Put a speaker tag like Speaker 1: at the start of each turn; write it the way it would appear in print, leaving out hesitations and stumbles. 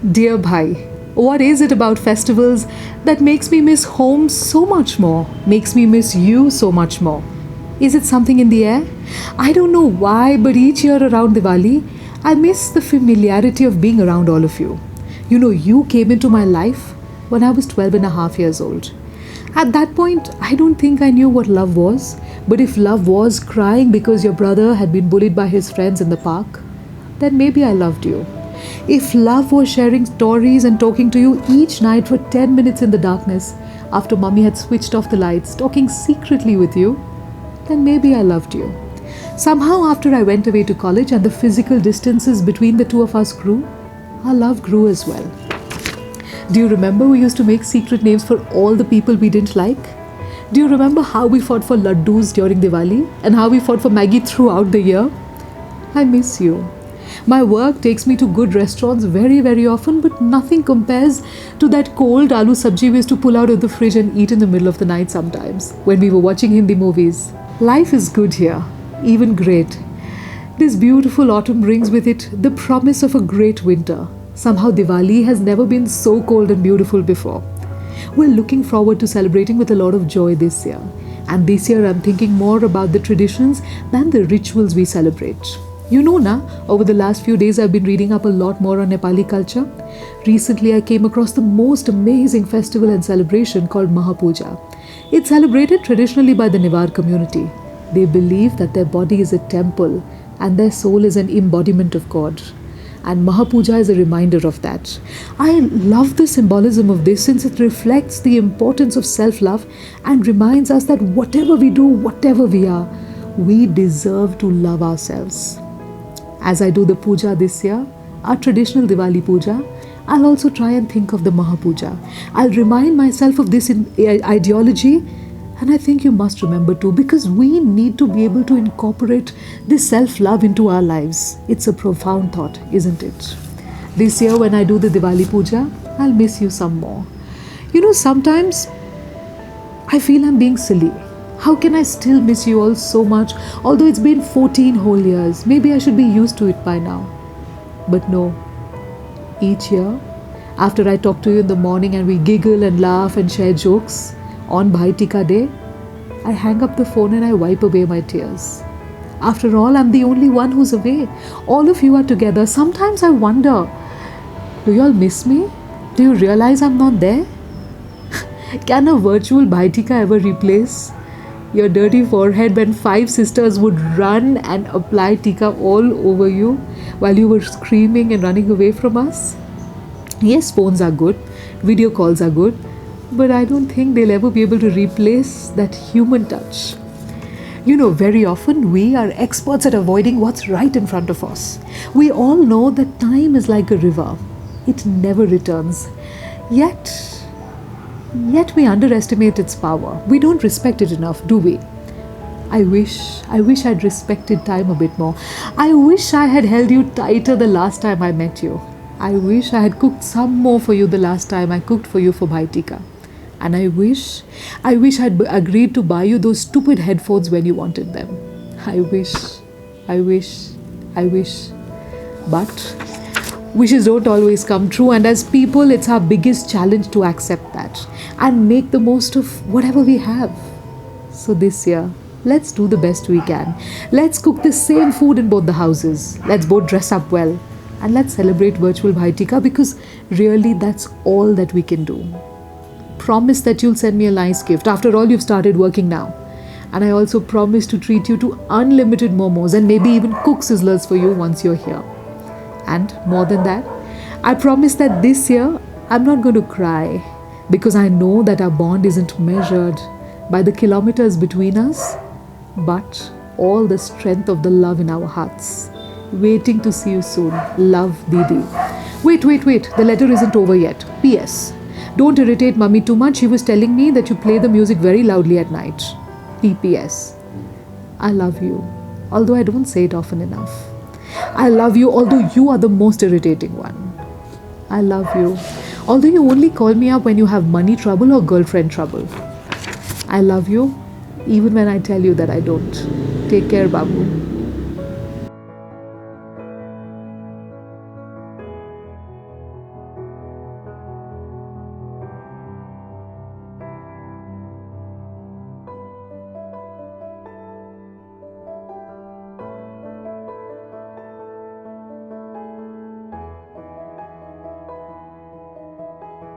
Speaker 1: Dear Bhai, what is it about festivals that makes me miss home so much more, makes me miss you so much more? Is it something in the air? I don't know why, but each year around Diwali, I miss the familiarity of being around all of you. You came into my life when I was 12 and a half years old. At that point, I don't think I knew what love was, but if love was crying because your brother had been bullied by his friends in the park, then maybe I loved you. If love was sharing stories and talking to you each night for 10 minutes in the darkness after mummy had switched off the lights, talking secretly with you, then maybe I loved you. Somehow, after I went away to college and the physical distances between the two of us grew, our love grew as well. Do you remember we used to make secret names for all the people we didn't like? Do you remember how we fought for laddus during Diwali and how we fought for Maggie throughout the year? I miss you. My work takes me to good restaurants very, very often, but nothing compares to that cold aloo sabji we used to pull out of the fridge and eat in the middle of the night sometimes when we were watching Hindi movies. Life is good here, even great. This beautiful autumn brings with it the promise of a great winter. Somehow Diwali has never been so cold and beautiful before. We're looking forward to celebrating with a lot of joy this year. And this year I'm thinking more about the traditions than the rituals we celebrate. Over the last few days I've been reading up a lot more on Nepali culture. Recently I came across the most amazing festival and celebration called Mahapuja. It's celebrated traditionally by the Newar community. They believe that their body is a temple and their soul is an embodiment of God. And Mahapuja is a reminder of that. I love the symbolism of this since it reflects the importance of self-love and reminds us that whatever we do, whatever we are, we deserve to love ourselves. As I do the puja this year, our traditional Diwali puja, I'll also try and think of the Mahapuja. I'll remind myself of this ideology, and I think you must remember too, because we need to be able to incorporate this self-love into our lives. It's a profound thought, isn't it? This year when I do the Diwali puja, I'll miss you some more. Sometimes I feel I'm being silly. How can I still miss you all so much? Although it's been 14 whole years. Maybe I should be used to it by now. But no. Each year, after I talk to you in the morning and we giggle and laugh and share jokes, on Bhai Tika Day, I hang up the phone and I wipe away my tears. After all, I'm the only one who's away. All of you are together. Sometimes I wonder, do you all miss me? Do you realize I'm not there? Can a virtual Bhai Tika ever replace your dirty forehead when 5 sisters would run and apply tika all over you while you were screaming and running away from us? Yes, phones are good, video calls are good, but I don't think they'll ever be able to replace that human touch. Very often we are experts at avoiding what's right in front of us. We all know that time is like a river. It never returns. Yet we underestimate its power. We don't respect it enough, do we? I wish I'd respected time a bit more. I wish I had held you tighter the last time I met you. I wish I had cooked some more for you the last time I cooked for you for Bhai Tika. And I wish I'd agreed to buy you those stupid headphones when you wanted them. I wish. But wishes don't always come true, and as people, it's our biggest challenge to accept that and make the most of whatever we have. So this year, let's do the best we can. Let's cook the same food in both the houses. Let's both dress up well. And let's celebrate virtual Bhai Tika, because really that's all that we can do. Promise that you'll send me a nice gift. After all, you've started working now. And I also promise to treat you to unlimited momos and maybe even cook sizzlers for you once you're here. And more than that, I promise that this year I'm not going to cry, because I know that our bond isn't measured by the kilometers between us, but all the strength of the love in our hearts. Waiting to see you soon. Love, Didi. Wait. The letter isn't over yet. P.S. Don't irritate mummy too much. She was telling me that you play the music very loudly at night. P.P.S. I love you, although I don't say it often enough. I love you, although you are the most irritating one. I love you, although you only call me up when you have money trouble or girlfriend trouble. I love you, even when I tell you that I don't. Take care, Babu.